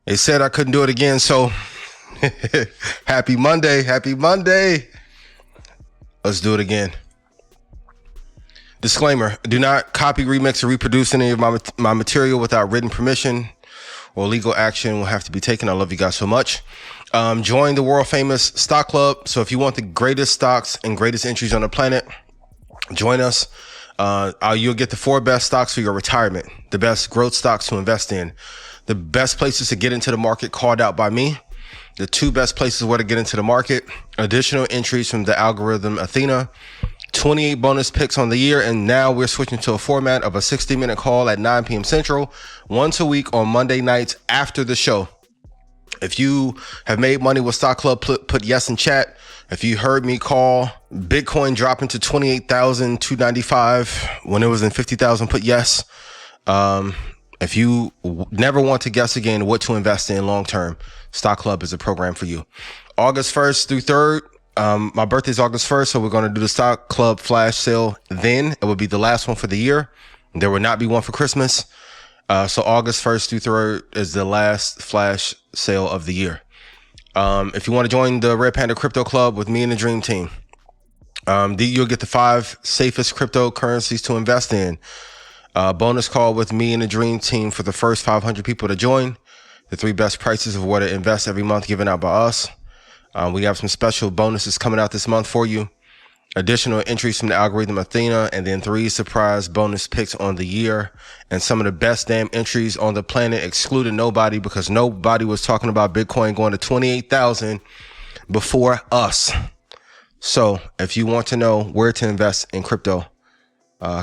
They said I couldn't do it again, so happy Monday. Happy Monday. Let's do it again. Disclaimer, do not copy, remix, or reproduce any of my material without written permission or legal action will have to be taken. I love you guys so much. Join the world famous stock club. So if you want the greatest stocks and greatest entries on the planet, join us. You'll get the 4 best stocks for your retirement, the best growth stocks to invest in, the best places to get into the market called out by me, the 2 best places where to get into the market, additional entries from the algorithm Athena, 28 bonus picks on the year, and now we're switching to a format of a 60-minute call at 9 p.m. Central, once a week on Monday nights after the show. If you have made money with Stock Club, put yes in chat. If you heard me call Bitcoin dropping to 28,295 when it was in 50,000, put yes. If you never want to guess again what to invest in long term, Stock Club is a program for you. August 1st through 3rd. My birthday is August 1st, so we're going to do the Stock Club flash sale then. It will be the last one for the year. There will not be one for Christmas. So August 1st through 3rd is the last flash sale of the year. If you want to join the Red Panda Crypto Club with me and the Dream Team, you'll get the 5 safest cryptocurrencies to invest in. Bonus call with me and the Dream Team for the first 500 people to join. The 3 best prices of where to invest every month given out by us. We have some special bonuses coming out this month for you. Additional entries from the algorithm Athena, and then 3 surprise bonus picks on the year, and some of the best damn entries on the planet, excluding nobody, because nobody was talking about Bitcoin going to 28,000 before us. So if you want to know where to invest in crypto,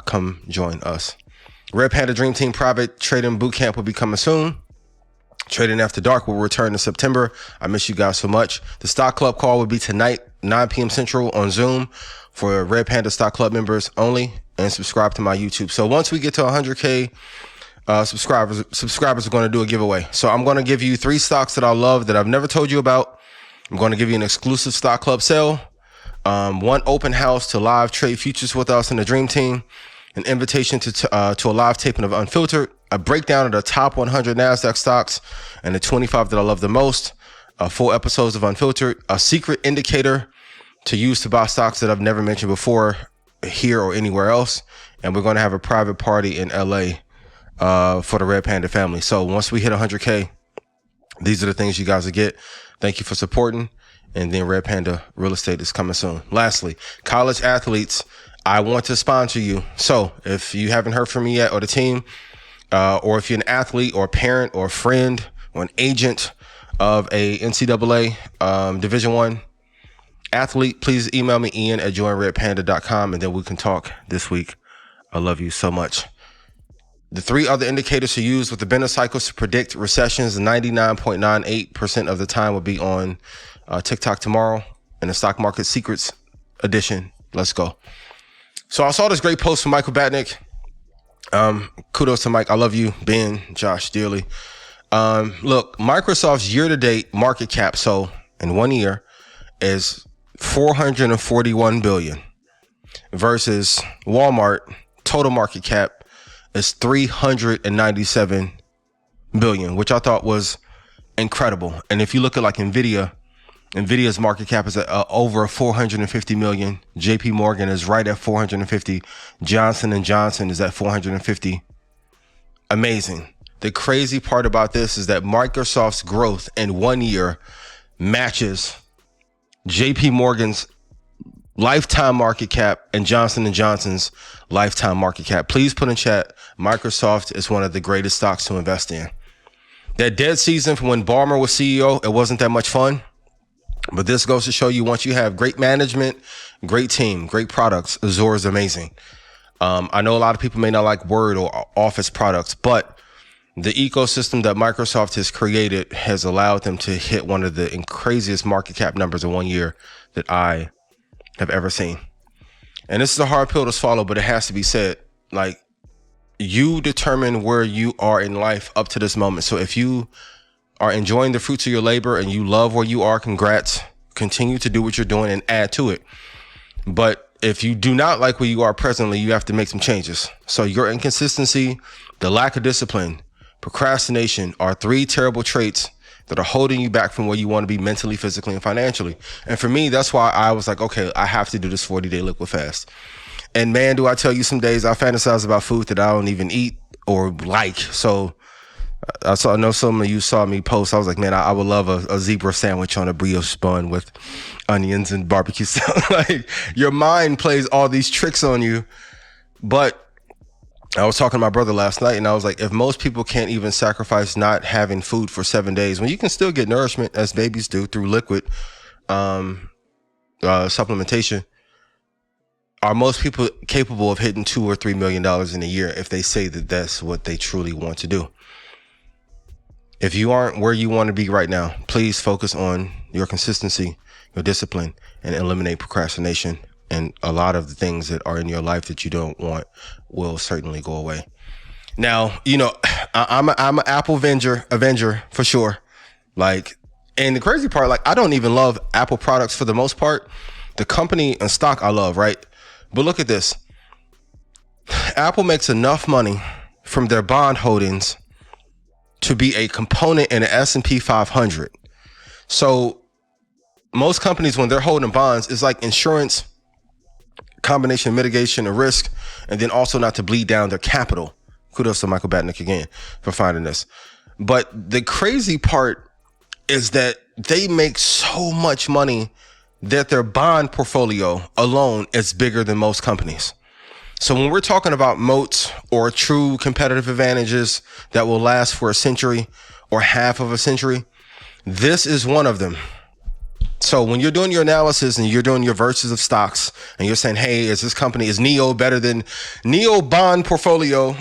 come join us. Red Panda Dream Team Private Trading Bootcamp will be coming soon. Trading After Dark will return in September. I miss you guys so much. The Stock Club call will be tonight, 9 p.m. Central on Zoom for Red Panda Stock Club members only, and subscribe to my YouTube. So once we get to 100K subscribers are going to do a giveaway. So I'm going to give you 3 stocks that I love that I've never told you about. I'm going to give you an exclusive Stock Club sale, 1 open house to live trade futures with us and the Dream Team, an invitation to a live taping of Unfiltered, a breakdown of the top 100 NASDAQ stocks and the 25 that I love the most, full episodes of Unfiltered, a secret indicator to use to buy stocks that I've never mentioned before here or anywhere else. And we're going to have a private party in LA for the Red Panda family. So once we hit 100K, these are the things you guys will get. Thank you for supporting. And then Red Panda Real Estate is coming soon. Lastly, college athletes, I want to sponsor you. So if you haven't heard from me yet or the team, or if you're an athlete or a parent or a friend or an agent of a NCAA Division I athlete, please email me, ian@joinredpanda.com, and then we can talk this week. I love you so much. The 3 other indicators to use with the Benner cycles to predict recessions, 99.98% of the time will be on TikTok tomorrow in the Stock Market Secrets edition. Let's go. So I saw this great post from Michael Batnick. Kudos to Mike. I love you, Ben, Josh, dearly. Look, Microsoft's year-to-date market cap, so in 1 year, is $441 billion versus Walmart total market cap is $397 billion, which I thought was incredible. And if you look at like Nvidia's market cap is at over 450 million. JP Morgan is right at 450. Johnson & Johnson is at 450. Amazing. The crazy part about this is that Microsoft's growth in 1 year matches JP Morgan's lifetime market cap and Johnson & Johnson's lifetime market cap. Please put in chat, Microsoft is one of the greatest stocks to invest in. That dead season from when Ballmer was CEO, it wasn't that much fun. But this goes to show you, once you have great management, great team, great products, Azure is amazing. I know a lot of people may not like Word or Office products, but the ecosystem that Microsoft has created has allowed them to hit one of the craziest market cap numbers in 1 year that I have ever seen. And this is a hard pill to swallow, but it has to be said. Like, you determine where you are in life up to this moment. So if you are enjoying the fruits of your labor and you love where you are, congrats. Continue to do what you're doing and add to it. But if you do not like where you are presently, you have to make some changes. So your inconsistency, the lack of discipline, procrastination are 3 terrible traits that are holding you back from where you want to be mentally, physically, and financially. And for me, that's why I was like, okay, I have to do this 40-day liquid fast. And man, do I tell you, some days I fantasize about food that I don't even eat or like. So I know some of you saw me post. I was like, man, I would love a zebra sandwich on a brioche bun with onions and barbecue sauce. Like, your mind plays all these tricks on you. But I was talking to my brother last night, and I was like, if most people can't even sacrifice not having food for 7 days, when you can still get nourishment as babies do through liquid supplementation, are most people capable of hitting $2 or $3 million in a year if they say that that's what they truly want to do? If you aren't where you want to be right now, please focus on your consistency, your discipline, and eliminate procrastination. And a lot of the things that are in your life that you don't want will certainly go away. Now, you know, I'm an Apple Avenger for sure. Like, and the crazy part, like, I don't even love Apple products for the most part. The company and stock I love, right? But look at this. Apple makes enough money from their bond holdings to be a component in the S&P 500. So most companies, when they're holding bonds, it's like insurance, combination mitigation of risk, and then also not to bleed down their capital. Kudos to Michael Batnick again for finding this. But the crazy part is that they make so much money that their bond portfolio alone is bigger than most companies. So when we're talking about moats or true competitive advantages that will last for a century or half of a century, this is one of them. So when you're doing your analysis and you're doing your versus of stocks and you're saying, hey, is NEO better than Apple's bond portfolio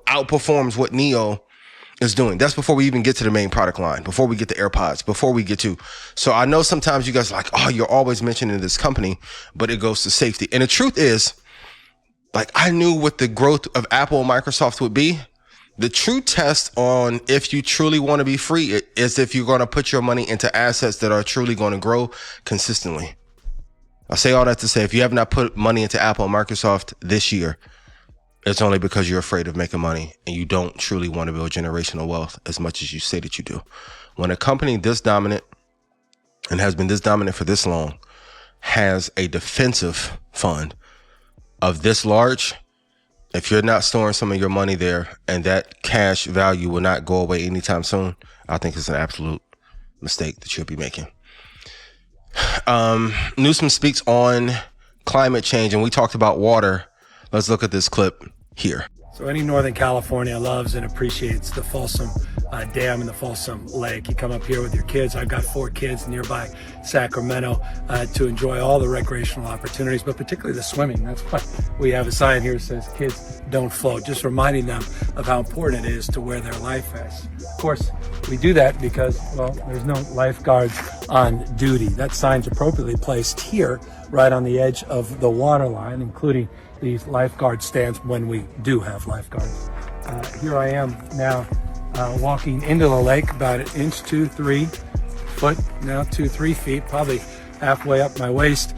outperforms what NEO is doing. That's before we even get to the main product line, before we get to AirPods, So I know sometimes you guys are like, oh, you're always mentioning this company, but it goes to safety. And the truth is, like, I knew what the growth of Apple and Microsoft would be. The true test on if you truly want to be free is if you're going to put your money into assets that are truly going to grow consistently. I say all that to say, if you have not put money into Apple and Microsoft this year, it's only because you're afraid of making money and you don't truly want to build generational wealth as much as you say that you do. When a company this dominant and has been this dominant for this long has a defensive fund of this large, if you're not storing some of your money there and that cash value will not go away anytime soon, I think it's an absolute mistake that you'll be making. Newsom speaks on climate change, and we talked about water. Let's look at this clip here. So any Northern California loves and appreciates the Folsom Dam and the Folsom Lake. You come up here with your kids. I've got 4 kids nearby Sacramento to enjoy all the recreational opportunities, but particularly the swimming. That's why we have a sign here that says kids don't float, just reminding them of how important it is to wear their life vests. Of course, we do that because, well, there's no lifeguards on duty. That sign's appropriately placed here, right on the edge of the water line, including these lifeguard stands when we do have lifeguards. Here I am now walking into the lake about 1 inch to 3 foot, now 2-3 feet, probably halfway up my waist,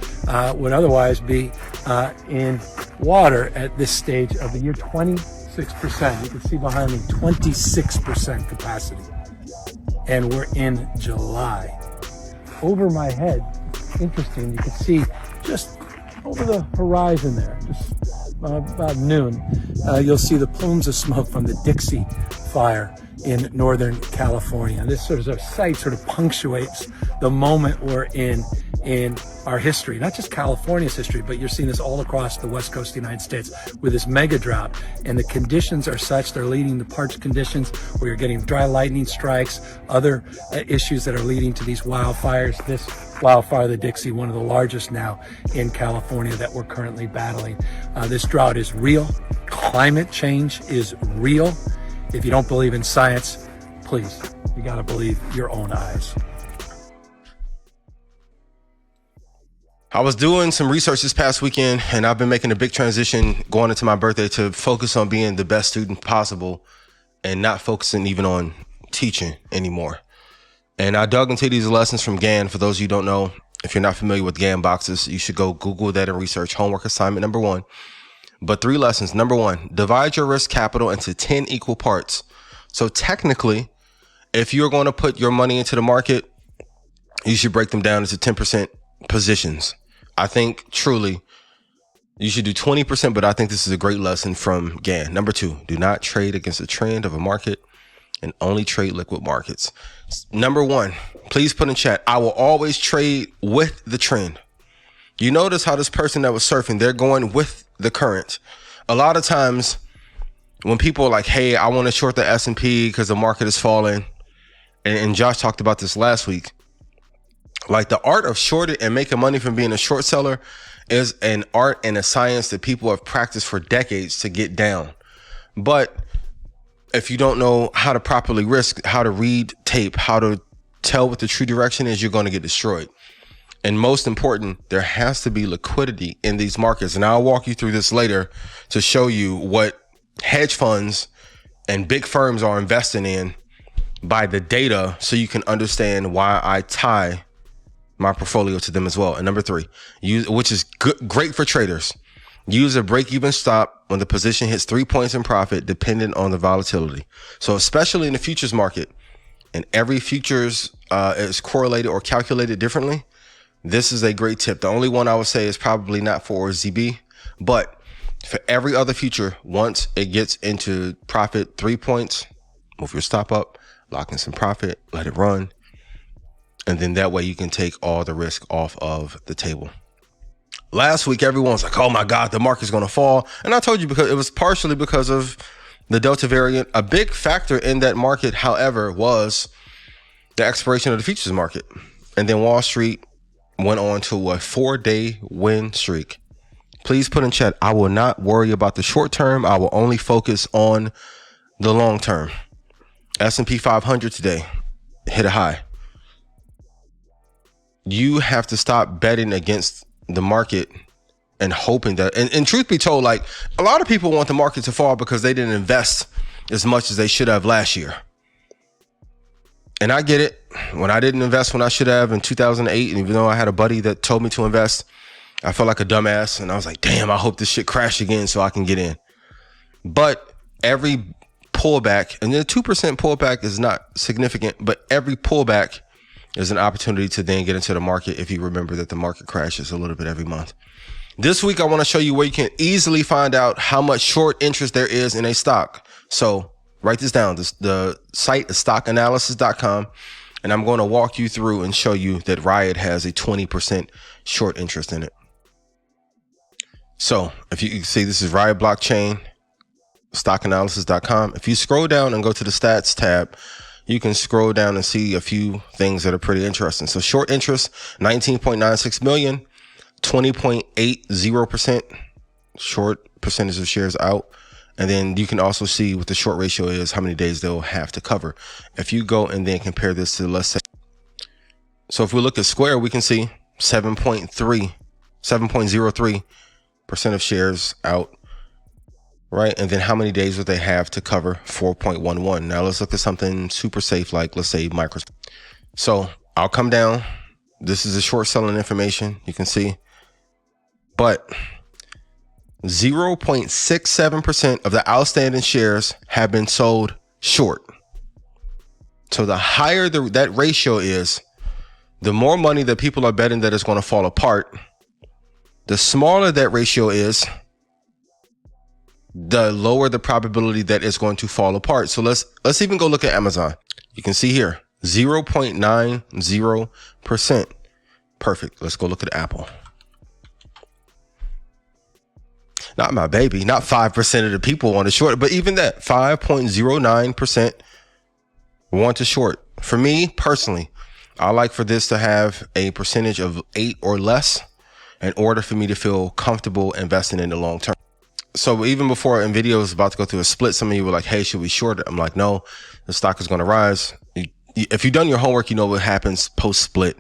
would otherwise be in water at this stage of the year. 26%. You can see behind me 26% capacity. And we're in July. Over my head, interesting, you can see just over the horizon there, just about noon, you'll see the plumes of smoke from the Dixie Fire in Northern California. This sort of sight sort of punctuates the moment we're in our history, not just California's history, but you're seeing this all across the west coast of the United States with this mega drought. And the conditions are such, they're leading to parched conditions where you're getting dry lightning strikes, other issues that are leading to these wildfires. This wildfire, the Dixie, one of the largest now in California that we're currently battling. This drought is real. Climate change is real. If you don't believe in science, please, you got to believe your own eyes. I was doing some research this past weekend, and I've been making a big transition going into my birthday to focus on being the best student possible and not focusing even on teaching anymore. And I dug into these lessons from Gann. For those of you who don't know, if you're not familiar with Gann boxes, you should go Google that and research homework assignment number 1. But 3 lessons. Number 1, divide your risk capital into 10 equal parts. So technically, if you're going to put your money into the market, you should break them down into 10% positions. I think truly you should do 20%, but I think this is a great lesson from Gann. Number 2, do not trade against the trend of a market and only trade liquid markets. Number 1, please put in chat, I will always trade with the trend. You notice how this person that was surfing, they're going with the current. A lot of times when people are like, hey, I want to short the S&P because the market is falling, and Josh talked about this last week, like the art of shorting and making money from being a short seller is an art and a science that people have practiced for decades to get down. But if you don't know how to properly risk, how to read tape, how to tell what the true direction is, you're going to get destroyed. And most important, there has to be liquidity in these markets. And I'll walk you through this later to show you what hedge funds and big firms are investing in by the data, so you can understand why I tie my portfolio to them as well. And number 3, which is great for traders, use a break-even stop when the position hits 3 points in profit, dependent on the volatility. So especially in the futures market, and every futures is correlated or calculated differently, this is a great tip. The only one I would say is probably not for ZB, but for every other future, once it gets into profit 3 points, move your stop up, lock in some profit, let it run. And then that way you can take all the risk off of the table. Last week, everyone's like, oh my God, the market's going to fall. And I told you because it was partially because of the Delta variant. A big factor in that market, however, was the expiration of the futures market. And then Wall Street went on to a 4-day win streak. Please put in chat, I will not worry about the short term. I will only focus on the long term. S&P 500 today hit a high. You have to stop betting against the market and hoping that, and truth be told, like a lot of people want the market to fall because they didn't invest as much as they should have last year. And I get it. When I didn't invest when I should have in 2008, and even though I had a buddy that told me to invest, I felt like a dumbass. And I was like, damn, I hope this shit crash again so I can get in. But every pullback, and the 2% pullback is not significant, but every pullback is an opportunity to then get into the market if you remember that the market crashes a little bit every month. This week, I want to show you where you can easily find out how much short interest there is in a stock. So write this down. The site is stockanalysis.com. And I'm going to walk you through and show you that Riot has a 20% short interest in it. So if you can see, this is Riot Blockchain, stockanalysis.com. If you scroll down and go to the stats tab, you can scroll down and see a few things that are pretty interesting. So short interest, 19.96 million, 20.80% short percentage of shares out. And then you can also see what the short ratio is, how many days they'll have to cover. If you go and then compare this to, let's say, so if we look at Square, we can see 7.03% of shares out, right? And then how many days would they have to cover? 4.11. Now let's look at something super safe, like let's say Microsoft. So I'll come down. This is the short selling information you can see, but 0.67% of the outstanding shares have been sold short. So the higher that ratio is, the more money that people are betting that it's going to fall apart. The smaller that ratio is, the lower the probability that it's going to fall apart. So let's even go look at Amazon. You can see here, 0.90%. Perfect. Let's go look at Apple. Not my baby, not 5% of the people want to short, but even that 5.09% want to short. For me personally, I like for this to have a percentage of 8 or less in order for me to feel comfortable investing in the long term. So even before Nvidia was about to go through a split, some of you were like, hey, should we short it? I'm like, no, the stock is going to rise. If you've done your homework, you know what happens post split.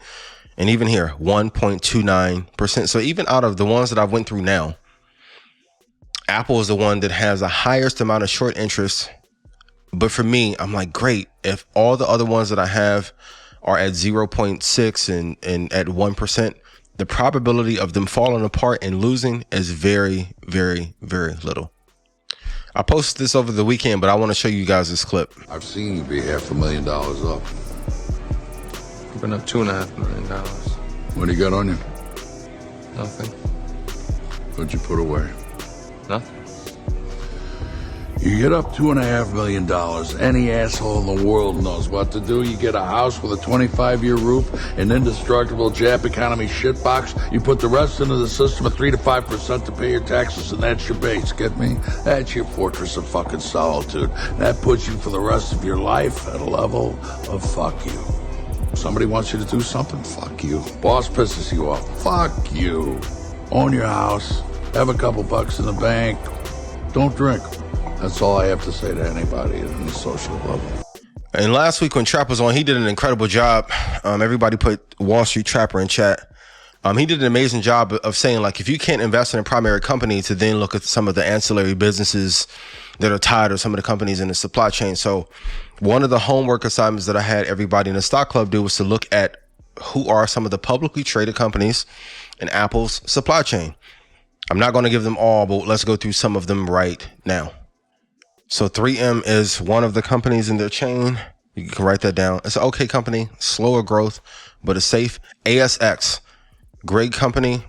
And even here, 1.29%. So even out of the ones that I went through now, Apple is the one that has the highest amount of short interest. But for me, I'm like, great. If all the other ones that I have are at 0.6 and at 1%, the probability of them falling apart and losing is very, very, very little. I posted this over the weekend, but I want to show you guys this clip. I've seen you be $500,000 up. I've been up $2.5 million. What do you got on you? Nothing. What'd you put away? Nothing. You get up $2.5 million. Any asshole in the world knows what to do. You get a house with a 25-year roof, an indestructible Jap economy shitbox. You put the rest into the system at 3 to 5% to pay your taxes, and that's your base. Get me? That's your fortress of fucking solitude. That puts you for the rest of your life at a level of fuck you. Somebody wants you to do something? Fuck you. Boss pisses you off? Fuck you. Own your house. Have a couple bucks in the bank. Don't drink. That's all I have to say to anybody at any social level. And last week when Trap was on, he did an incredible job. Everybody put Wall Street Trapper in chat. He did an amazing job of saying, like, if you can't invest in a primary company, to then look at some of the ancillary businesses that are tied, or some of the companies in the supply chain. So one of the homework assignments that I had everybody in the stock club do was to look at who are some of the publicly traded companies in Apple's supply chain. I'm not going to give them all, but let's go through some of them right now. So 3M is one of the companies in their chain. You can write that down. It's an okay company, slower growth, but it's safe. ASX, great company,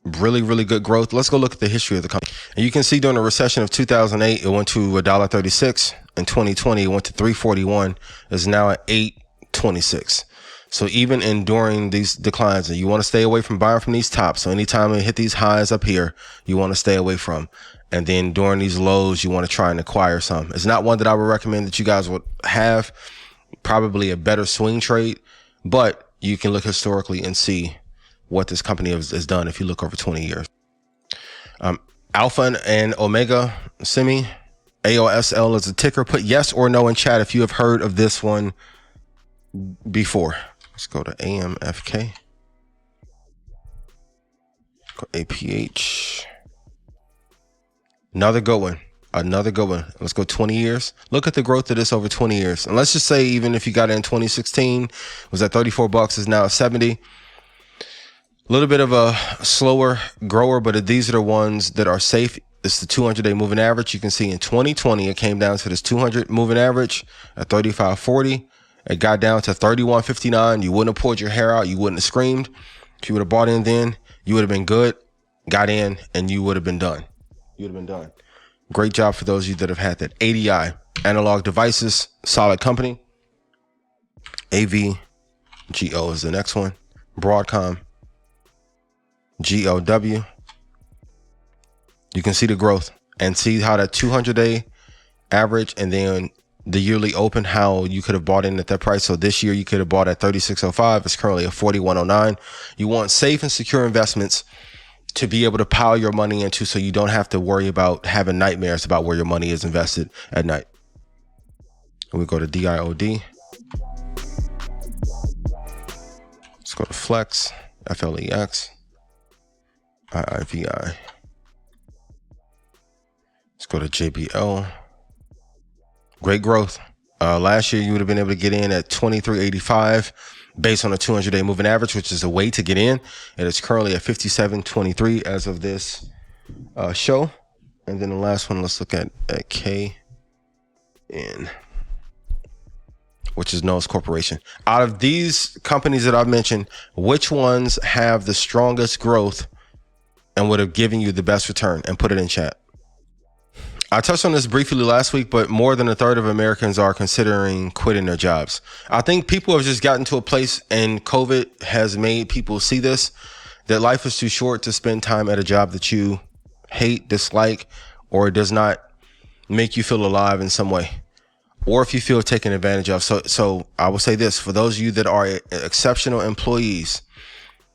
really, really good growth. Let's go look at the history of the company. And you can see during the recession of 2008, it went to $1.36. In 2020, it went to $3.41. It's now at $8.26. So even during these declines, and you want to stay away from buying from these tops. So anytime it hit these highs up here, you want to stay away from. And then during these lows, you want to try and acquire some. It's not one that I would recommend that you guys would have. Probably a better swing trade, but you can look historically and see what this company has done if you look over 20 years. Alpha and Omega Semi, AOSL is a ticker. Put yes or no in chat if you have heard of this one before. Let's go to AMFK. Go APH. Another good one. Let's go 20 years. Look at the growth of this over 20 years. And let's just say, even if you got it in 2016, it was at $34, is now at 70. A little bit of a slower grower, but these are the ones that are safe. It's the 200-day moving average. You can see in 2020, it came down to this 200 moving average at 35.40. It got down to 31.59. You wouldn't have pulled your hair out. You wouldn't have screamed. If you would have bought in then, you would have been good, got in, and you would have been done. Great job for those of you that have had that. ADI, Analog Devices, solid company. AVGO is the next one. Broadcom, GLW. You can see the growth and see how that 200-day average and then the yearly open, how you could have bought in at that price. So this year you could have bought at 36.05. It's currently at 41.09. You want safe and secure investments to be able to pile your money into, so you don't have to worry about having nightmares about where your money is invested at night. And we go to DIOD. Let's go to Flex, FLEX, IIVI. Let's go to JBL. Great growth. Last year, you would have been able to get in at 23.85 based on a 200-day moving average, which is a way to get in. And it's currently at 57.23 as of this show. And then the last one, let's look at KN, which is Knowles Corporation. Out of these companies that I've mentioned, which ones have the strongest growth and would have given you the best return? And put it in chat. I touched on this briefly last week, but more than a third of Americans are considering quitting their jobs. I think people have just gotten to a place, and COVID has made people see this, that life is too short to spend time at a job that you hate, dislike, or does not make you feel alive in some way, or if you feel taken advantage of. So I will say this, for those of you that are exceptional employees,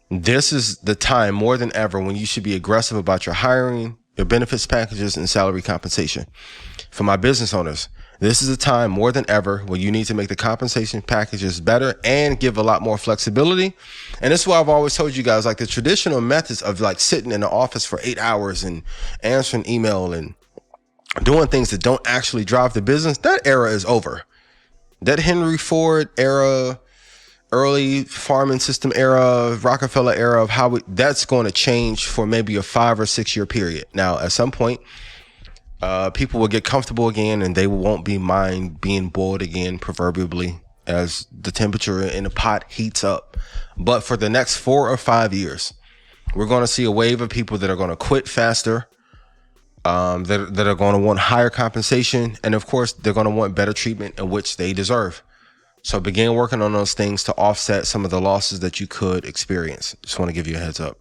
this is the time more than ever when you should be aggressive about your hiring, your benefits packages, and salary compensation. For my business owners, this is a time more than ever where you need to make the compensation packages better and give a lot more flexibility. And this is why I've always told you guys, like, the traditional methods of like sitting in the office for 8 hours and answering email and doing things that don't actually drive the business, that era is over. That Henry Ford era, early farming system era, Rockefeller era of how that's going to change for maybe a 5 or 6 year period. Now, at some point, people will get comfortable again and they won't be mind being boiled again, proverbially, as the temperature in the pot heats up. But for the next 4 or 5 years, we're going to see a wave of people that are going to quit faster, that are going to want higher compensation. And of course, they're going to want better treatment in which they deserve. So begin working on those things to offset some of the losses that you could experience. Just want to give you a heads up.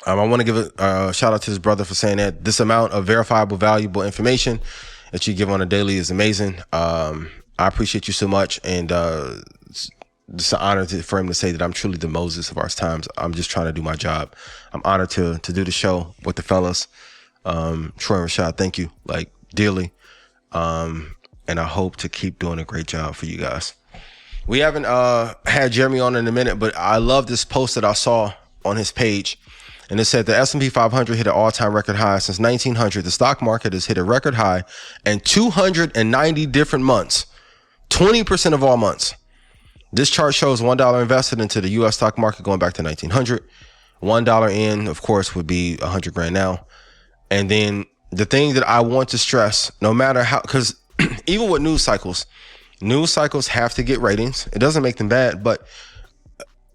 I want to give a shout out to this brother for saying that this amount of verifiable, valuable information that you give on a daily is amazing. I appreciate you so much. And it's an honor for him to say that I'm truly the Moses of our times. I'm just trying to do my job. I'm honored to do the show with the fellas. Troy and Rashad, thank you, like, dearly. And I hope to keep doing a great job for you guys. We haven't had Jeremy on in a minute, but I love this post that I saw on his page. And it said the S&P 500 hit an all-time record high. Since 1900, the stock market has hit a record high in 290 different months, 20% of all months. This chart shows $1 invested into the U.S. stock market going back to 1900. $1 in, of course, would be 100 grand now. And then the thing that I want to stress, no matter how, because even with news cycles have to get ratings. It doesn't make them bad, but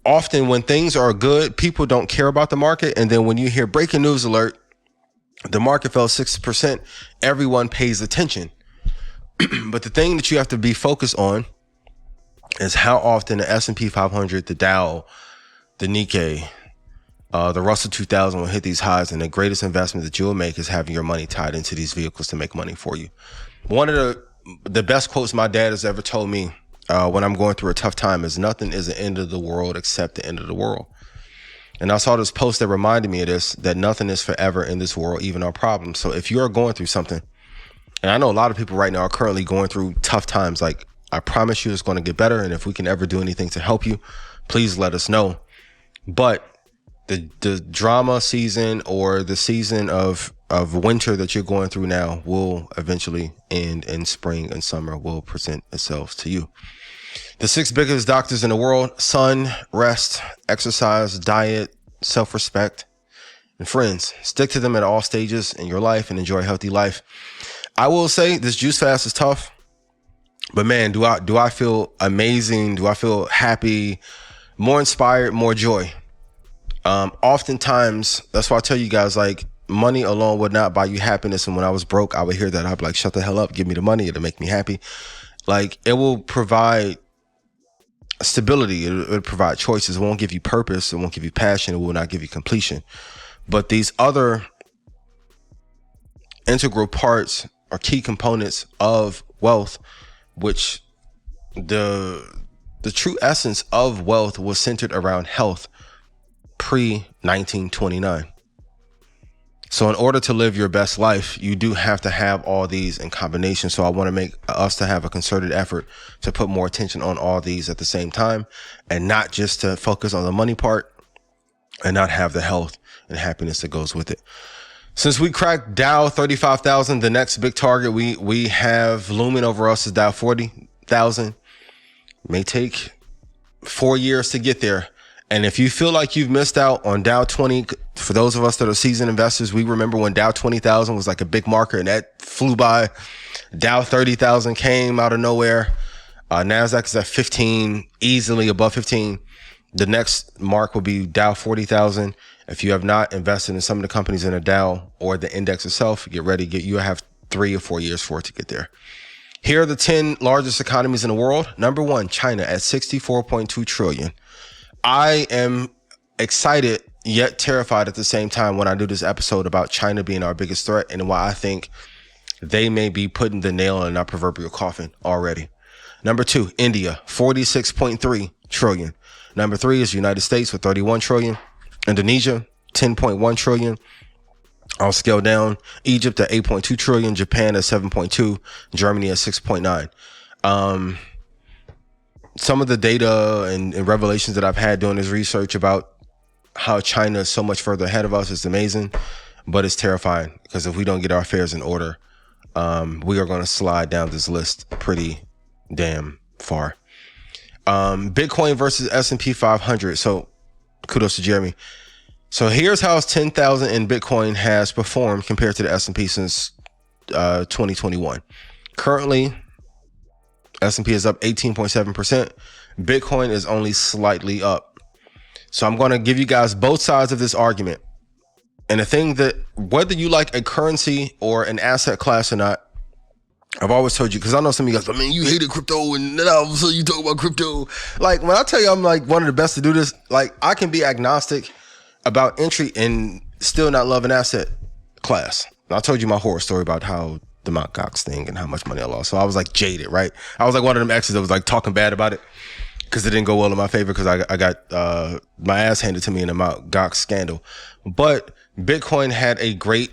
often when things are good, people don't care about the market. And then when you hear breaking news alert, the market fell 6%, everyone pays attention. But the thing that you have to be focused on is how often the S&P 500, the Dow, the Nikkei, the Russell 2000 will hit these highs. And the greatest investment that you'll make is having your money tied into these vehicles to make money for you. One of the best quotes my dad has ever told me when I'm going through a tough time is nothing is the end of the world except the end of the world. And I saw this post that reminded me of this, that nothing is forever in this world, even our problems. So if you're going through something, and I know a lot of people right now are currently going through tough times, like, I promise you it's going to get better. And if we can ever do anything to help you, please let us know. But the drama season or the season of winter that you're going through now will eventually end, and spring and summer will present itself to you. The 6 biggest doctors in the world: sun, rest, exercise, diet, self-respect, and friends. Stick to them at all stages in your life and enjoy a healthy life. I will say this juice fast is tough, but man, do I feel amazing? Do I feel happy, more inspired, more joy? Oftentimes, that's why I tell you guys, like, money alone would not buy you happiness. And when I was broke, I would hear that. I'd be like, shut the hell up. Give me the money. It'll make me happy. Like, it will provide stability. It'll provide choices. It won't give you purpose. It won't give you passion. It will not give you completion. But these other integral parts are key components of wealth, which the true essence of wealth was centered around health pre-1929. So in order to live your best life, you do have to have all these in combination. So I want to make us to have a concerted effort to put more attention on all these at the same time, and not just to focus on the money part and not have the health and happiness that goes with it. Since we cracked Dow 35,000, the next big target we have looming over us is Dow 40,000. It may take 4 years to get there. And if you feel like you've missed out on Dow 20, for those of us that are seasoned investors, we remember when Dow 20,000 was like a big marker and that flew by. Dow 30,000 came out of nowhere. NASDAQ is at 15, easily above 15. The next mark will be Dow 40,000. If you have not invested in some of the companies in a Dow or the index itself, get ready. You have 3 or 4 years for it to get there. Here are the 10 largest economies in the world. Number 1, China at 64.2 trillion. I am excited yet terrified at the same time when I do this episode about China being our biggest threat, and why I think they may be putting the nail in our proverbial coffin already. Number 2, India, 46.3 trillion. Number 3 is United States with 31 trillion. Indonesia, 10.1 trillion. I'll scale down. Egypt at 8.2 trillion. Japan at 7.2. Germany at 6.9. Some of the data and revelations that I've had doing this research about how China is so much further ahead of us is amazing, but it's terrifying, because if we don't get our affairs in order, we are going to slide down this list pretty damn far. Bitcoin versus S&P 500. So kudos to Jeremy. So here's how 10,000 in Bitcoin has performed compared to the S&P since 2021. Currently, S&P is up 18.7%. Bitcoin is only slightly up. So I'm going to give you guys both sides of this argument. And the thing that whether you like a currency or an asset class or not, I've always told you, because I know some of you guys, I mean, you hated crypto and then all of a sudden you talk about crypto. Like, when I tell you I'm like one of the best to do this, like, I can be agnostic about entry and still not love an asset class. And I told you my horror story about how the Mt. Gox thing and how much money I lost. So I was like jaded, right? I was like one of them exes that was like talking bad about it because it didn't go well in my favor because I got my ass handed to me in the Mt. Gox scandal. But Bitcoin had a great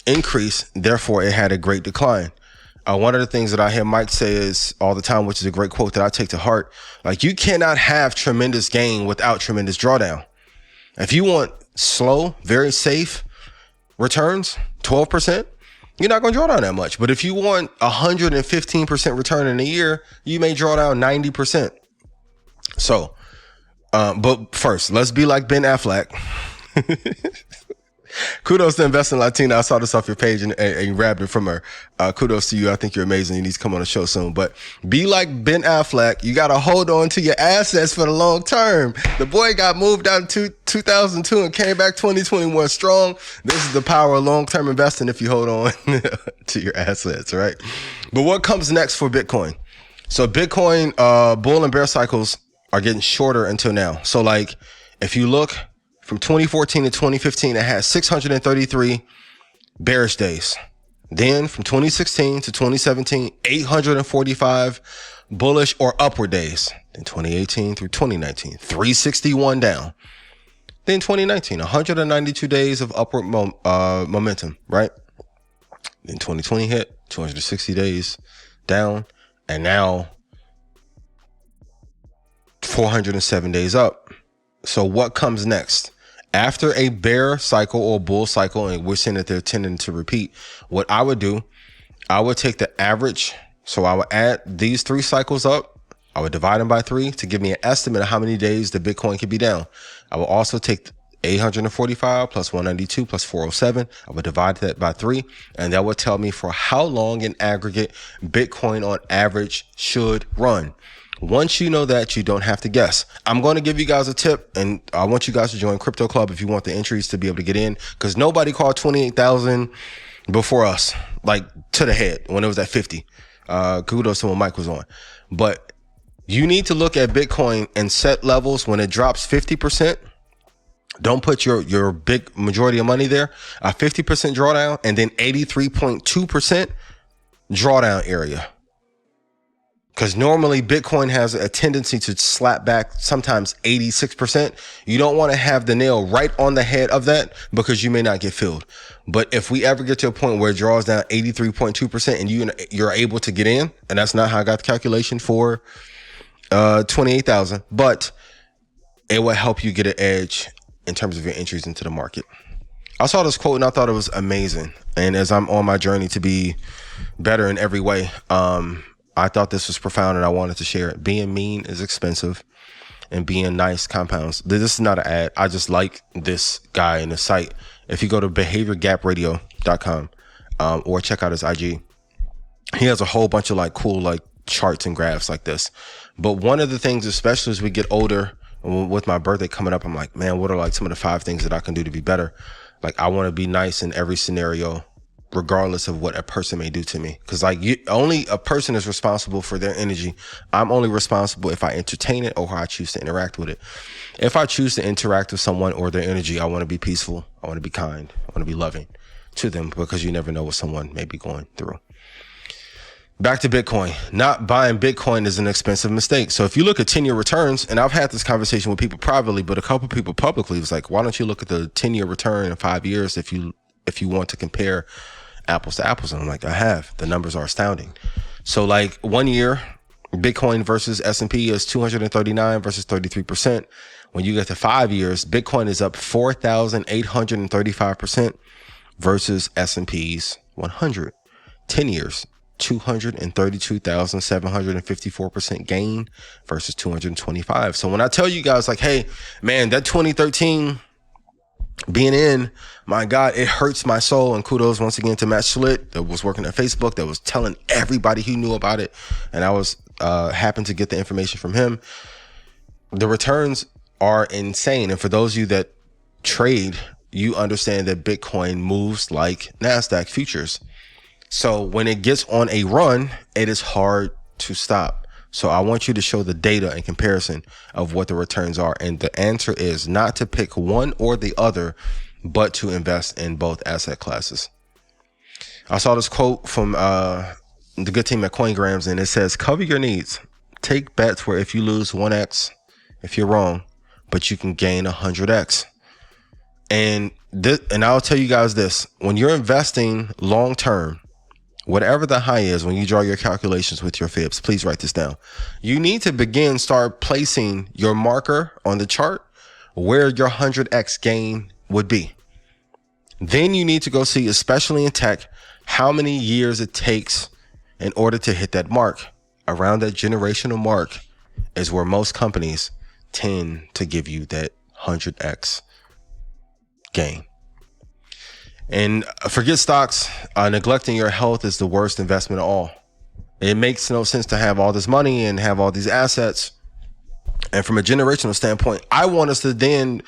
increase, therefore it had a great decline. One of the things that I hear Mike say is all the time, which is a great quote that I take to heart, like, you cannot have tremendous gain without tremendous drawdown. If you want slow, very safe returns, 12%, you're not going to draw down that much. But if you want 115% return in a year, you may draw down 90%. So, but first, let's be like Ben Affleck. Kudos to Investing Latina. I saw this off your page and you grabbed it from her. Kudos to you. I think you're amazing. You need to come on the show soon. But be like Ben Affleck. You got to hold on to your assets for the long term. The boy got moved out in 2002 and came back 2021 strong. This is the power of long-term investing if you hold on to your assets, right? But what comes next for Bitcoin? So Bitcoin bull and bear cycles are getting shorter until now. So like if you look from 2014 to 2015, it had 633 bearish days. Then from 2016 to 2017, 845 bullish or upward days. Then 2018 through 2019, 361 down. Then 2019, 192 days of upward momentum, right? Then 2020 hit, 260 days down. And now 407 days up. So what comes next? After a bear cycle or bull cycle, and we're seeing that they're tending to repeat, what I would do, I would take the average. So I would add these 3 cycles up. I would divide them by 3 to give me an estimate of how many days the Bitcoin could be down. I will also take 845 plus 192 plus 407. I would divide that by 3, and that would tell me for how long in aggregate Bitcoin on average should run. Once you know that, you don't have to guess. I'm going to give you guys a tip, and I want you guys to join Crypto Club if you want the entries to be able to get in, because nobody called 28,000 before us, like to the head when it was at 50. Kudos to when Mike was on. But you need to look at Bitcoin and set levels when it drops 50%. Don't put your big majority of money there. A 50% drawdown and then 83.2% drawdown area. Because normally Bitcoin has a tendency to slap back sometimes 86%. You don't want to have the nail right on the head of that because you may not get filled. But if we ever get to a point where it draws down 83.2% and you're able to get in, and that's not how I got the calculation for 28,000, but it will help you get an edge in terms of your entries into the market. I saw this quote and I thought it was amazing. And as I'm on my journey to be better in every way, I thought this was profound and I wanted to share it. Being mean is expensive and being nice compounds. This is not an ad. I just like this guy and the site. If you go to behaviorgapradio.com or check out his IG, he has a whole bunch of like cool like charts and graphs like this. But one of the things, especially as we get older, with my birthday coming up, I'm like, man, what are like some of the 5 things that I can do to be better? Like, I want to be nice in every scenario, regardless of what a person may do to me. Because like only a person is responsible for their energy. I'm only responsible if I entertain it or how I choose to interact with it. If I choose to interact with someone or their energy, I want to be peaceful. I want to be kind. I want to be loving to them because you never know what someone may be going through. Back to Bitcoin. Not buying Bitcoin is an expensive mistake. So if you look at 10-year returns, and I've had this conversation with people privately, but a couple people publicly was like, why don't you look at the 10-year return in 5 years if you want to compare apples to apples? And I'm like, I have. The numbers are astounding. So like 1 year, Bitcoin versus S&P is 239 versus 33%. When you get to 5 years, Bitcoin is up 4,835% versus S&P's 100. 10 years, 232,754% gain versus 225. So when I tell you guys like, hey, man, that 2013 being in, my God, it hurts my soul. And kudos once again to Matt Schlitt that was working at Facebook, that was telling everybody who knew about it. And I was happened to get the information from him. The returns are insane. And for those of you that trade, you understand that Bitcoin moves like NASDAQ futures. So when it gets on a run, it is hard to stop. So I want you to show the data in comparison of what the returns are. And the answer is not to pick one or the other, but to invest in both asset classes. I saw this quote from the good team at CoinGrams, and it says, cover your needs. Take bets where if you lose 1x, if you're wrong, but you can gain 100x. And I'll tell you guys this, when you're investing long term, whatever the high is, when you draw your calculations with your fibs, please write this down. You need to start placing your marker on the chart where your 100x gain would be. Then you need to go see, especially in tech, how many years it takes in order to hit that mark. Around that generational mark is where most companies tend to give you that 100x gain. And forget stocks. Neglecting your health is the worst investment of all. It makes no sense to have all this money and have all these assets. And from a generational standpoint, I want us to then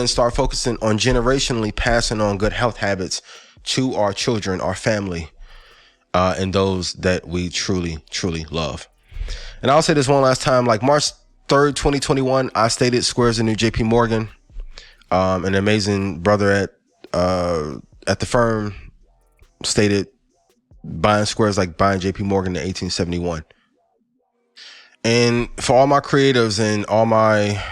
start focusing on generationally passing on good health habits to our children, our family, and those that we truly, truly love. And I'll say this one last time, like March 3rd, 2021, I stayed at Squares in New JP Morgan. An amazing brother at the firm stated buying Squares like buying JP Morgan in 1871. And for all my creatives and all my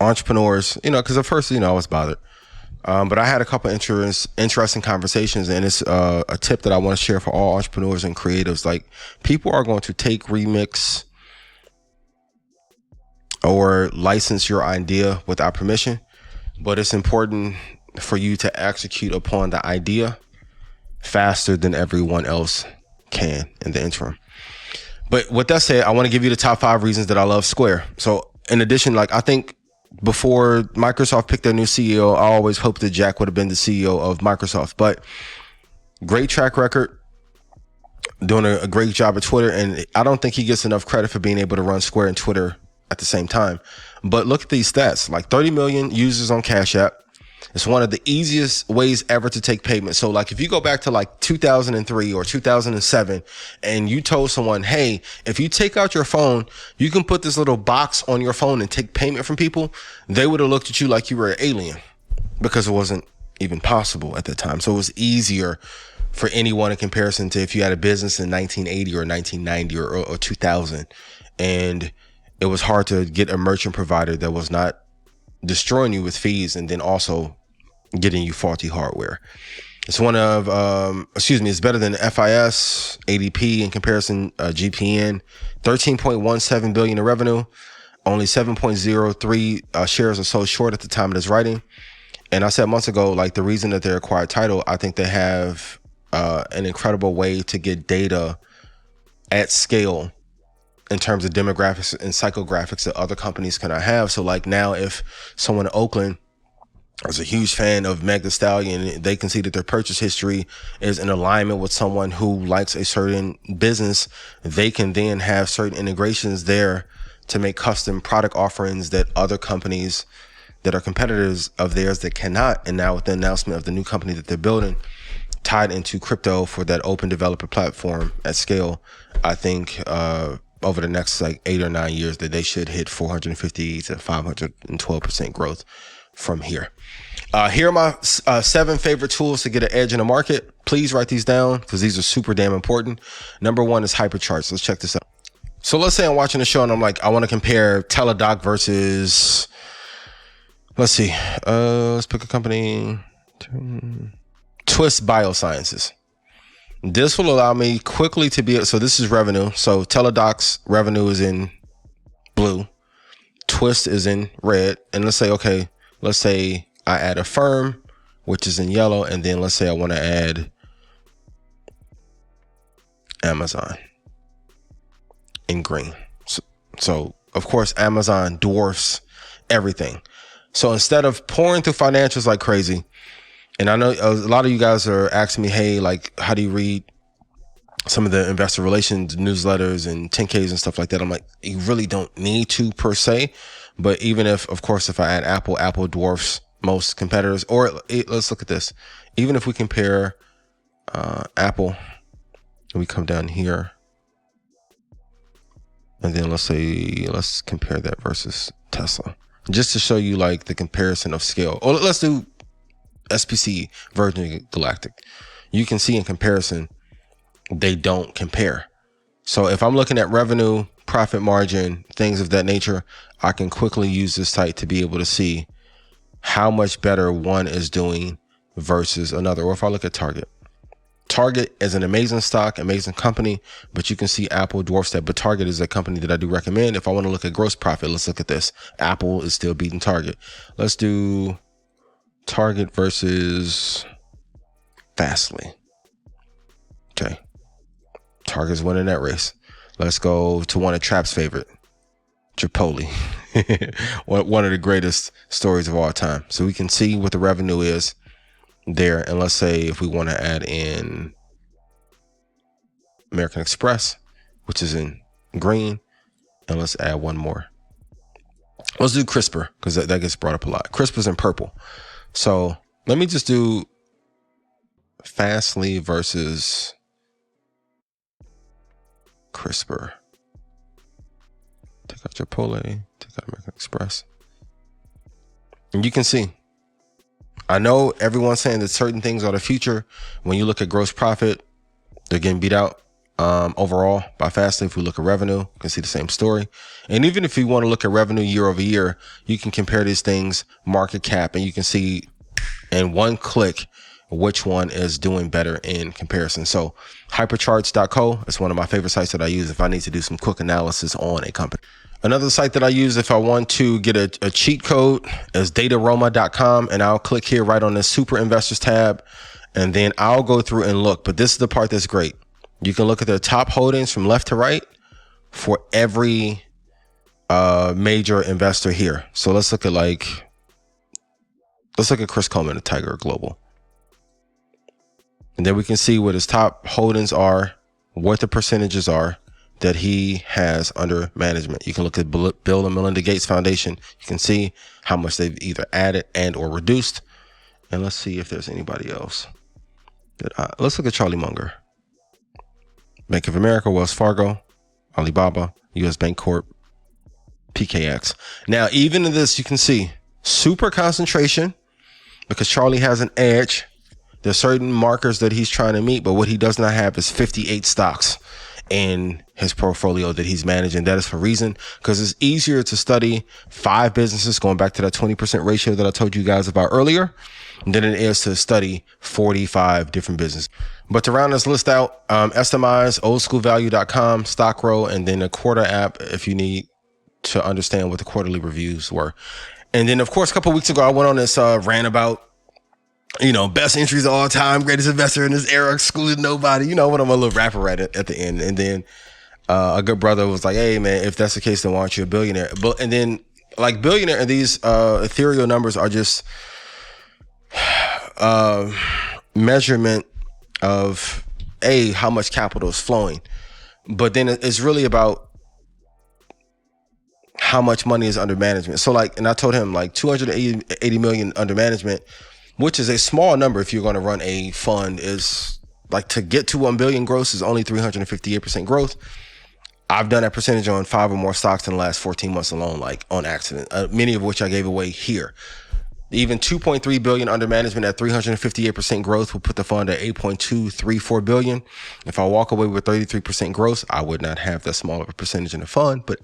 entrepreneurs, because at first, I was bothered. But I had a couple interesting conversations, and it's a tip that I want to share for all entrepreneurs and creatives. Like, people are going to take, remix, or license your idea without permission, but it's important for you to execute upon the idea faster than everyone else can in the interim. But with that said, I want to give you the top 5 reasons that I love Square. So in addition, like, I think before Microsoft picked their new CEO, I always hoped that Jack would have been the CEO of Microsoft, but great track record, doing a great job at Twitter. And I don't think he gets enough credit for being able to run Square and Twitter at the same time. But look at these stats, like 30 million users on Cash App. It's one of the easiest ways ever to take payment. So like, if you go back to like 2003 or 2007 and you told someone, hey, if you take out your phone, you can put this little box on your phone and take payment from people, they would have looked at you like you were an alien, because it wasn't even possible at the time. So it was easier for anyone in comparison to if you had a business in 1980 or 1990 or 2000. And it was hard to get a merchant provider that was not destroying you with fees and then also getting you faulty hardware. It's it's better than FIS, ADP in comparison, GPN, 13.17 billion in revenue, only 7.03 shares are sold short at the time of this writing. And I said months ago, like, the reason that they acquired Tidal, I think they have an incredible way to get data at scale in terms of demographics and psychographics that other companies cannot have. So like, now if someone in Oakland is a huge fan of Meg Thee Stallion, they can see that their purchase history is in alignment with someone who likes a certain business, they can then have certain integrations there to make custom product offerings that other companies that are competitors of theirs that cannot. And now with the announcement of the new company that they're building tied into crypto for that open developer platform at scale, I think over the next like 8 or 9 years that they should hit 450 to 512% growth from here. Here are my 7 favorite tools to get an edge in the market. Please write these down because these are super damn important. Number 1 is Hypercharts. Let's check this out. So let's say I'm watching the show and I'm like, I want to compare Teladoc versus, let's see, let's pick a company, Twist Biosciences. This will allow me quickly to be, so this is revenue. So Teladoc's revenue is in blue, Twist is in red. And let's say I add Affirm, which is in yellow. And then let's say I want to add Amazon in green. So of course, Amazon dwarfs everything. So instead of pouring through financials like crazy, and I know a lot of you guys are asking me, hey, like, how do you read some of the investor relations newsletters and 10Ks and stuff like that? I'm like, you really don't need to per se. But even if, of course, if I add Apple dwarfs most competitors. Or let's look at this. Even if we compare Apple, and we come down here, and then let's compare that versus Tesla, just to show you like the comparison of scale. Or let's do SPC, Virgin Galactic. You can see in comparison, they don't compare. So if I'm looking at revenue, profit margin, things of that nature, I can quickly use this site to be able to see how much better one is doing versus another. Or if I look at Target is an amazing stock, amazing company, but you can see Apple dwarfs that. But Target is a company that I do recommend. If I want to look at gross profit, let's look at this. Apple is still beating Target. Let's do Target versus Fastly. Okay. Target's winning that race. Let's go to one of Trap's favorite, Chipotle. One of the greatest stories of all time. So we can see what the revenue is there. And let's say if we want to add in American Express, which is in green, and let's add one more. Let's do CRISPR, because that gets brought up a lot. CRISPR's in purple. So let me just do Fastly versus CRISPR. Take out Chipotle, take out American Express. And you can see, I know everyone's saying that certain things are the future. When you look at gross profit, they're getting beat out overall by Fastly. If we look at revenue, you can see the same story. And even if you want to look at revenue year over year, you can compare these things, market cap, and you can see in one click which one is doing better in comparison. So hypercharts.co is one of my favorite sites that I use if I need to do some quick analysis on a company. Another site that I use if I want to get a cheat code is dataroma.com, and I'll click here right on the super investors tab, and then I'll go through and look. But this is the part that's great. You can look at their top holdings from left to right for every major investor here. So let's look at Chris Coleman at Tiger Global. And then we can see what his top holdings are, what the percentages are that he has under management. You can look at Bill and Melinda Gates Foundation. You can see how much they've either added and or reduced. And let's see if there's anybody else. Let's look at Charlie Munger. Bank of America, Wells Fargo, Alibaba, US Bank Corp, PKX. Now, even in this, you can see super concentration because Charlie has an edge. There's certain markers that he's trying to meet, but what he does not have is 58 stocks in his portfolio that he's managing. That is for a reason, because it's easier to study 5 businesses, going back to that 20% ratio that I told you guys about earlier, than it is to study 45 different businesses. But to round this list out, SMIs, oldschoolvalue.com, StockRow, and then a quarter app if you need to understand what the quarterly reviews were. And then, of course, a couple of weeks ago, I went on this rant about, best entries of all time, greatest investor in this era, excluded nobody. What I'm a little rapper at the end. And then a good brother was like, hey, man, if that's the case, then why aren't you a billionaire? And then, like, billionaire, and these ethereal numbers are just measurement of, how much capital is flowing. But then it's really about how much money is under management. So, and I told him, 280 million under management, which is a small number if you're going to run a fund, is to get to 1 billion gross is only 358% growth. I've done that percentage on 5 or more stocks in the last 14 months alone, on accident, many of which I gave away here. Even 2.3 billion under management at 358% growth will put the fund at 8.234 billion. If I walk away with 33% growth, I would not have that small of a percentage in the fund, but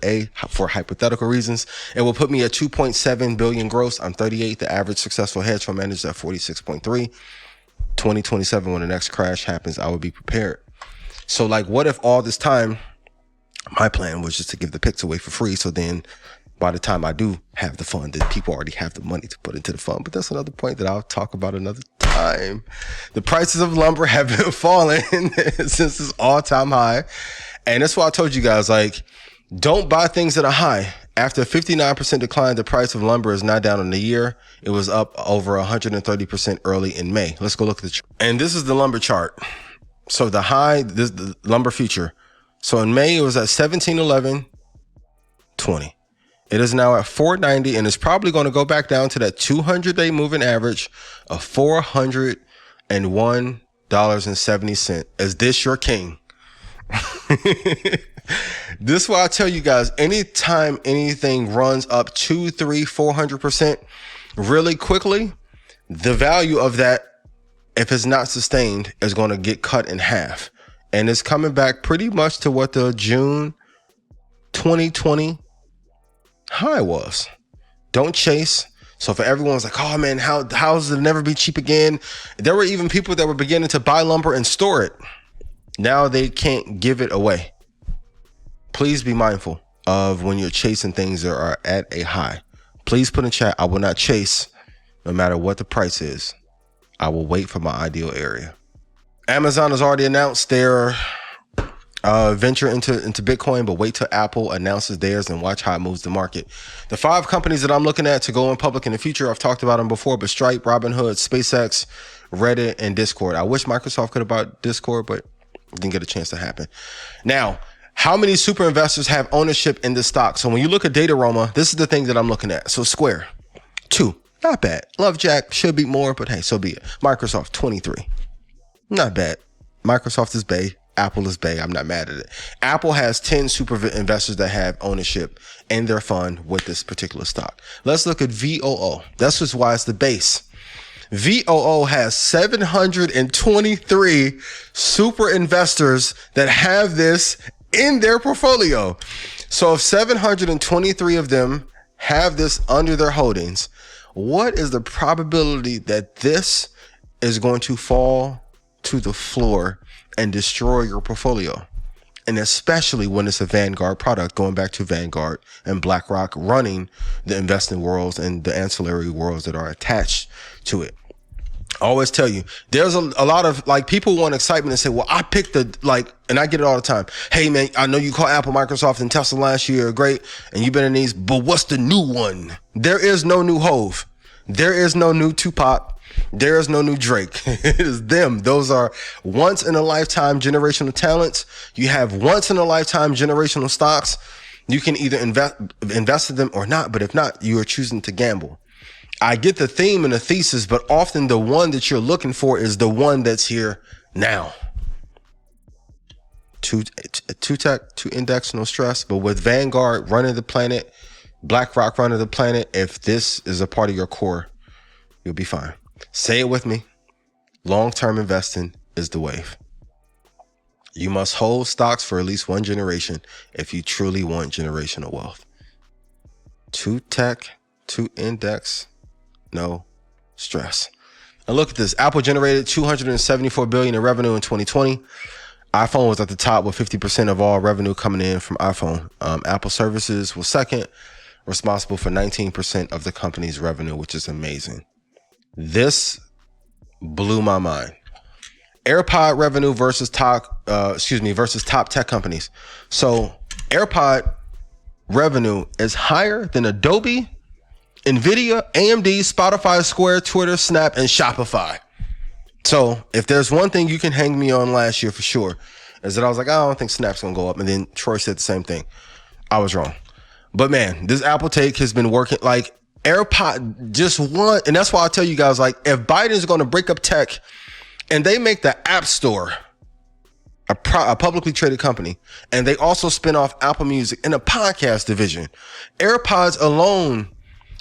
for hypothetical reasons, it will put me at 2.7 billion gross. I'm 38. The average successful hedge fund manager at 46.3. 2027, when the next crash happens, I would be prepared. So what if all this time, my plan was just to give the picks away for free. So then by the time I do have the fund, that people already have the money to put into the fund. But that's another point that I'll talk about another time. time. The prices of lumber have been falling since its all-time high. And that's why I told you guys, like, don't buy things at a high. After a 59% decline, the price of lumber is now down in the year. It was up over 130% early in May. Let's go look at the chart. And this is the lumber chart. So the high, this the lumber future. So in May, it was at 1711.20. It is now at 490, and it's probably going to go back down to that 200-day moving average of $401.70. Is this your king? This is why I tell you guys, anytime anything runs up 200, 300, 400% really quickly, the value of that, if it's not sustained, is going to get cut in half. And it's coming back pretty much to what the June 2020 high was. Don't chase. So for everyone's like, oh man, how does it never be cheap again? There were even people that were beginning to buy lumber and store it. Now they can't give it away. Please be mindful of when you're chasing things that are at a high. Please put in chat, I will not chase no matter what the price is. I will wait for my ideal area. Amazon has already announced their venture into Bitcoin, but wait till Apple announces theirs and watch how it moves the market. The 5 companies that I'm looking at to go in public in the future, I've talked about them before, but Stripe, Robinhood, SpaceX, Reddit, and Discord. I wish Microsoft could have bought Discord, but it didn't get a chance to happen. Now, how many super investors have ownership in this stock? So when you look at Dataroma, this is the thing that I'm looking at. So Square, 2, not bad. Love Jack, should be more, but hey, so be it. Microsoft, 23, not bad. Microsoft is Bay, Apple is Bay. I'm not mad at it. Apple has 10 super investors that have ownership in their fund with this particular stock. Let's look at VOO. That's just why it's the base. VOO has 723 super investors that have this in their portfolio. So if 723 of them have this under their holdings, what is the probability that this is going to fall to the floor and destroy your portfolio? And especially when it's a Vanguard product, going back to Vanguard and BlackRock running the investing worlds and the ancillary worlds that are attached to it. I always tell you, there's a lot of like people want excitement and say, well, I picked and I get it all the time. Hey man, I know you call Apple, Microsoft, and Tesla last year great, and you've been in these, but what's the new one? There is no new Hove. There is no new Tupac. There is no new Drake. It is them. Those are once in a lifetime generational talents. You have once in a lifetime generational stocks. You can either invest in them or not, but if not, you are choosing to gamble. I get the theme and the thesis, but often the one that you're looking for is the one that's here now. Two tech, two index, no stress. But with Vanguard running the planet, BlackRock running the planet, if this is a part of your core, you'll be fine. Say it with me. Long-term investing is the wave. You must hold stocks for at least one generation if you truly want generational wealth. Two tech, two index, no stress. And look at this. Apple generated $274 billion in revenue in 2020. iPhone was at the top with 50% of all revenue coming in from iPhone. Apple Services was second, responsible for 19% of the company's revenue, which is amazing. This blew my mind. AirPod revenue versus top tech companies. So AirPod revenue is higher than Adobe, NVIDIA, AMD, Spotify, Square, Twitter, Snap, and Shopify. So if there's one thing you can hang me on last year for sure, is that I was like, I don't think Snap's gonna go up. And then Troy said the same thing. I was wrong. But man, this Apple take has been working. Like AirPod just won. And that's why I tell you guys, like, if Biden's going to break up tech and they make the App Store a publicly traded company, and they also spin off Apple Music in a podcast division, AirPods alone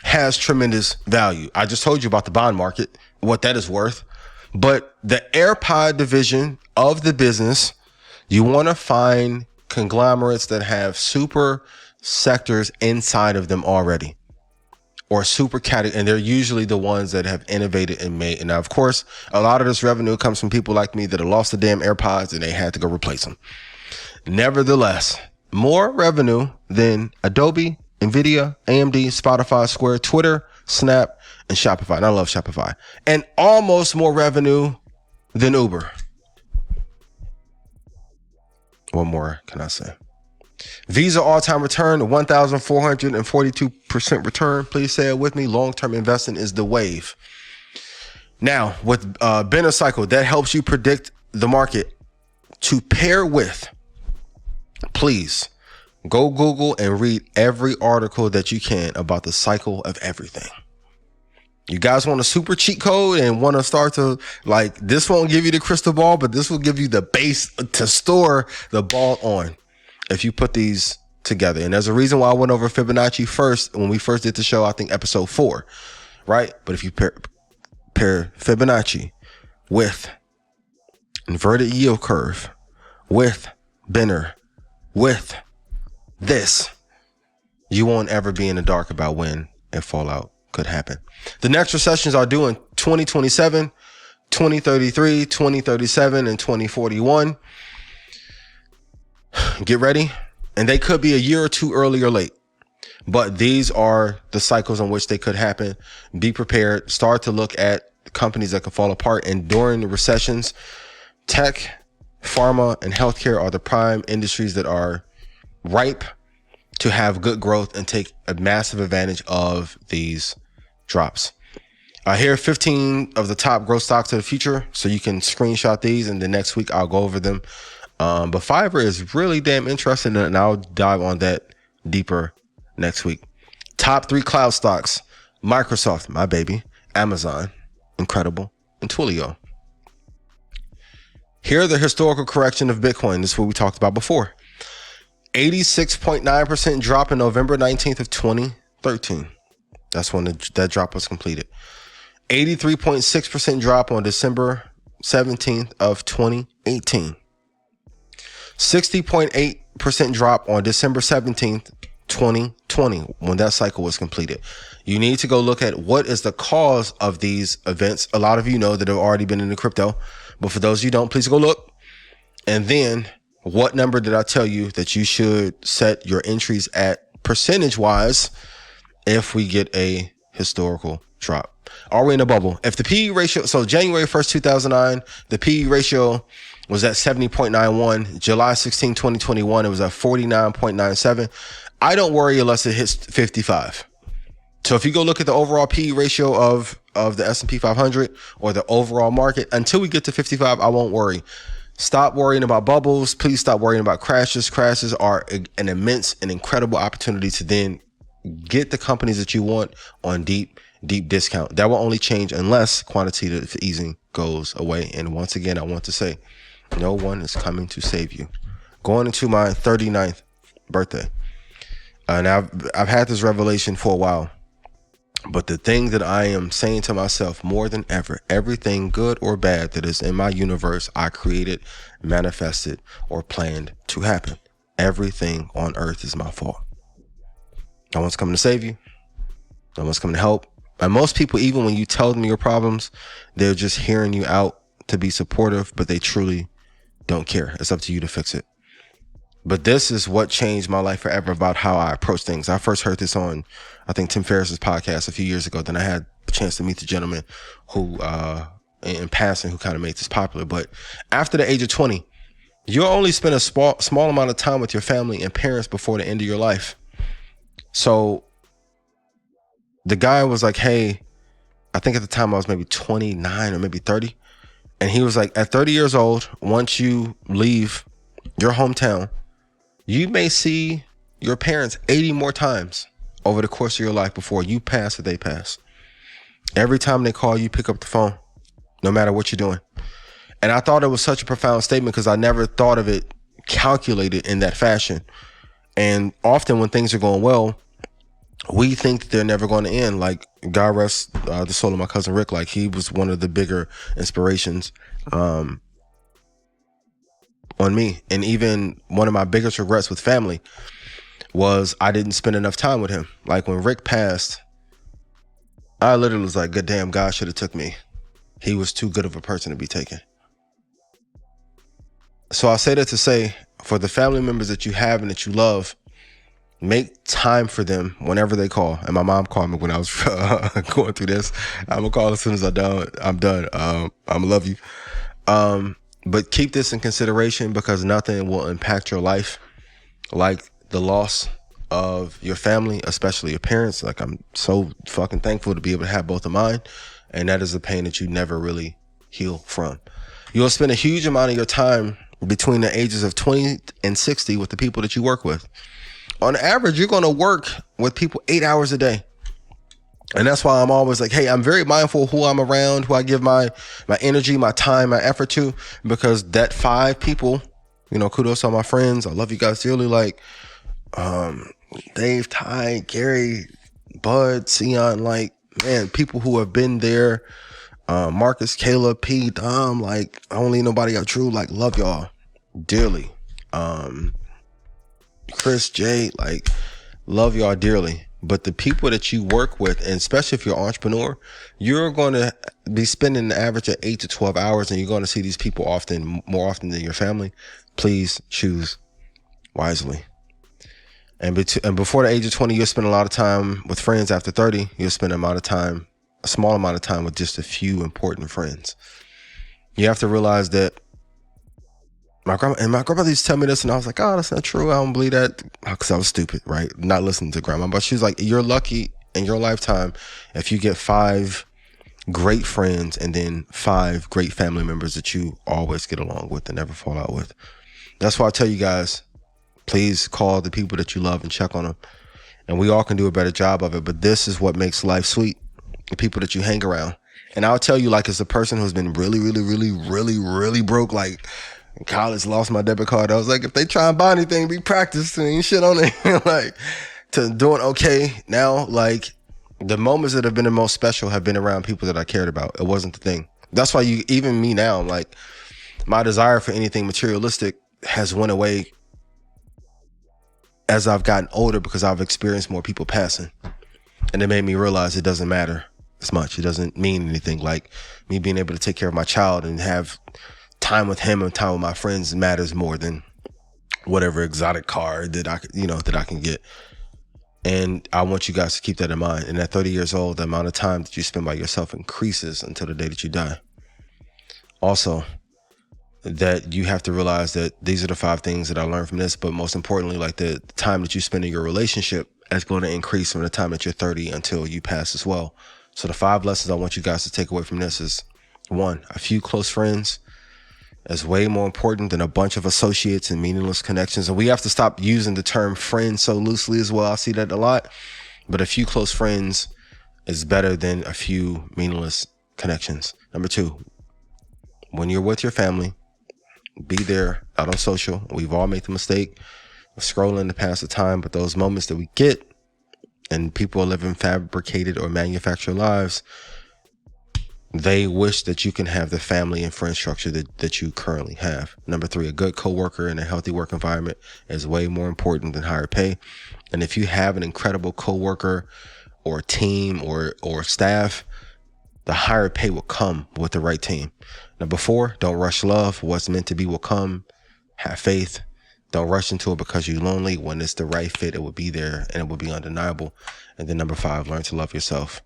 has tremendous value. I just told you about the bond market, what that is worth. But the AirPod division of the business, you want to find conglomerates that have super sectors inside of them already, or super category, and they're usually the ones that have innovated and made. And now, of course, a lot of this revenue comes from people like me that have lost the damn AirPods and they had to go replace them. Nevertheless, more revenue than Adobe, NVIDIA, AMD, Spotify, Square, Twitter, Snap, and Shopify. And I love Shopify. And almost more revenue than Uber. What more can I say? Visa all-time return, 1,442% return. Please say it with me. Long-term investing is the wave. Now, with Benner Cycle, that helps you predict the market. To pair with, please go Google and read every article that you can about the cycle of everything. You guys want a super cheat code and want to start to, like, this won't give you the crystal ball, but this will give you the base to store the ball on if you put these together. And there's a reason why I went over Fibonacci first when we first did the show, I think episode 4, right? But if you pair Fibonacci with inverted yield curve, with Benner, with this, you won't ever be in the dark about when a fallout could happen. The next recessions are due in 2027, 2033, 2037, and 2041. Get ready. And they could be a year or two early or late. But these are the cycles in which they could happen. Be prepared. Start to look at companies that can fall apart. And during the recessions, tech, pharma, and healthcare are the prime industries that are ripe to have good growth and take a massive advantage of these drops. Here are 15 of the top growth stocks of the future. So you can screenshot these, and then next week I'll go over them. But Fiverr is really damn interesting, and I'll dive on that deeper next week. Top 3 cloud stocks: Microsoft, my baby; Amazon, incredible; and Twilio. Here are the historical correction of Bitcoin. This is what we talked about before. 86.9% drop in November 19th of 2013. That's when that drop was completed. 83.6% drop on December 17th of 2018. 60.8% drop on December 17th, 2020, when that cycle was completed. You need to go look at what is the cause of these events. A lot of you know that have already been in the crypto, but for those of you who don't, please go look. And then, what number did I tell you that you should set your entries at percentage-wise if we get a historical drop? Are we in a bubble? If the PE ratio, so January 1st, 2009, the PE ratio was at 70.91. July 16, 2021, it was at 49.97. I don't worry unless it hits 55. So if you go look at the overall PE ratio of the S&P 500 or the overall market, until we get to 55, I won't worry. Stop worrying about bubbles. Please stop worrying about crashes. Crashes are an immense and incredible opportunity to then get the companies that you want on deep discount. That will only change unless quantitative easing goes away. And once again, I want to say, no one is coming to save you. Going into my 39th birthday. And I've had this revelation for a while. But the thing that I am saying to myself more than ever, everything good or bad that is in my universe, I created, manifested, or planned to happen. Everything on earth is my fault. No one's coming to save you. No one's coming to help. And most people, even when you tell them your problems, they're just hearing you out to be supportive, but they truly don't care. It's up to you to fix it. But this is what changed my life forever about how I approach things. I first heard this on, I think, Tim Ferriss's podcast a few years ago. Then I had a chance to meet the gentleman who, in passing, who kind of made this popular. But after the age of 20, you'll only spend a small amount of time with your family and parents before the end of your life. So the guy was like, hey, I think at the time I was maybe 29 or maybe 30. And he was like, at 30 years old, once you leave your hometown, you may see your parents 80 more times over the course of your life before you pass or they pass. Every time they call you, pick up the phone, no matter what you're doing. And I thought it was such a profound statement because I never thought of it calculated in that fashion. And often when things are going well, we think that they're never going to end. Like, God rest the soul of my cousin Rick. Like, he was one of the bigger inspirations on me. And even one of my biggest regrets with family was I didn't spend enough time with him. Like, when Rick passed, I literally was like, good damn, God should have took me. He was too good of a person to be taken. So I say that to say, for the family members that you have and that you love, Make time for them whenever they call. And my mom called me when I was going through this. I'm gonna call as soon as I'm done. I'm gonna love you. But keep this in consideration, because nothing will impact your life like the loss of your family, especially your parents. Like, I'm so fucking thankful to be able to have both of mine. And that is a pain that you never really heal from. You'll spend a huge amount of your time between the ages of 20 and 60 with the people that you work with. On average, you're going to work with people 8 hours a day. And that's why I'm always like, hey, I'm very mindful of who I'm around, who I give my energy, my time, my effort to, because that 5 people, you know, kudos to all my friends. I love you guys dearly. Like, Dave, Ty, Gary, Bud, Sion, like, man, people who have been there, Marcus, Caleb, P, Dom, like, I don't leave nobody out. True, like, love y'all dearly. Chris, Jay, like, love y'all dearly. But the people that you work with, and especially if you're an entrepreneur, you're going to be spending the average of 8 to 12 hours, and you're going to see these people more often than your family. Please choose wisely. And before the age of 20, you'll spend a lot of time with friends. After 30, you'll spend a small amount of time with just a few important friends. You have to realize that my grandmother used to tell me this, and I was like, oh, that's not true. I don't believe that, because I was stupid, right? Not listening to grandma. But she was like, you're lucky in your lifetime if you get 5 great friends and then 5 great family members that you always get along with and never fall out with. That's why I tell you guys, please call the people that you love and check on them. And we all can do a better job of it. But this is what makes life sweet, the people that you hang around. And I'll tell you, like, as a person who's been really, really, really, really, really broke, like, in college, lost my debit card. I was like, if they try and buy anything, be practicing shit on it. Like, to doing okay now. Like, the moments that have been the most special have been around people that I cared about. It wasn't the thing. That's why even me now, like, my desire for anything materialistic has went away as I've gotten older, because I've experienced more people passing. And it made me realize it doesn't matter as much. It doesn't mean anything. Like, me being able to take care of my child and have time with him and time with my friends matters more than whatever exotic car that I can get. And I want you guys to keep that in mind. And at 30 years old, the amount of time that you spend by yourself increases until the day that you die. Also, that you have to realize that these are the 5 things that I learned from this, but most importantly, like, the time that you spend in your relationship is going to increase from the time that you're 30 until you pass as well. So the 5 lessons I want you guys to take away from this is, 1, a few close friends is way more important than a bunch of associates and meaningless connections. And we have to stop using the term friend so loosely as well. I see that a lot, but a few close friends is better than a few meaningless connections. Number 2, when you're with your family, be there out on social. We've all made the mistake of scrolling to pass the time, but those moments that we get, and people are living fabricated or manufactured lives, they wish that you can have the family and friend structure that you currently have. Number 3, a good coworker and a healthy work environment is way more important than higher pay. And if you have an incredible coworker or team or staff, the higher pay will come with the right team. Number 4, don't rush love. What's meant to be will come. Have faith. Don't rush into it because you're lonely. When it's the right fit, it will be there and it will be undeniable. And then number 5, learn to love yourself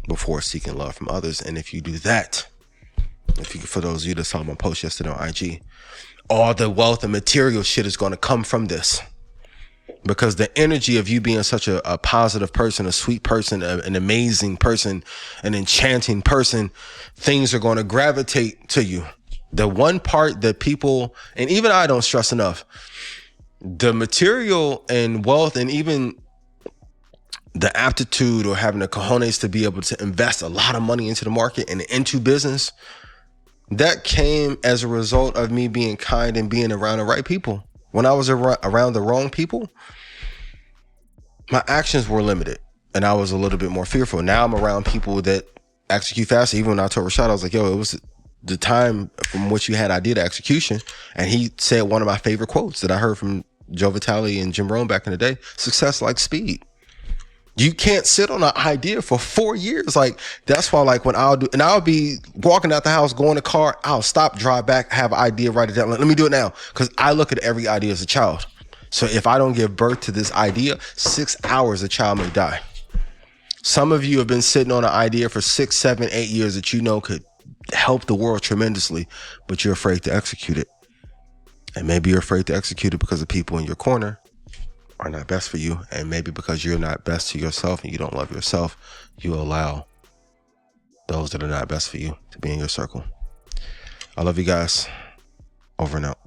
before seeking love from others. And if you do that, for those of you that saw my post yesterday on IG, all the wealth and material shit is going to come from this. Because the energy of you being such a positive person, a sweet person, an amazing person, an enchanting person, things are going to gravitate to you. The one part that people, and even I don't stress enough, the material and wealth and even the aptitude or having the cojones to be able to invest a lot of money into the market and into business, that came as a result of me being kind and being around the right people. When I was around the wrong people, my actions were limited and I was a little bit more fearful. Now I'm around people that execute faster. Even when I told Rashad, I was like, yo, it was the time from which you had idea to execution. And he said one of my favorite quotes that I heard from Joe Vitale and Jim Rohn back in the day: success like speed. You can't sit on an idea for 4 years. Like, that's why, like, when I'll be walking out the house, go in the car, I'll stop, drive back, have an idea, write it down. Let me do it now. Because I look at every idea as a child. So if I don't give birth to this idea, 6 hours, a child may die. Some of you have been sitting on an idea for 6, 7, 8 years that you know could help the world tremendously, but you're afraid to execute it. And maybe you're afraid to execute it because the people in your corner are not best for you. And maybe because you're not best to yourself and you don't love yourself, you allow those that are not best for you to be in your circle. I love you guys. Over and out.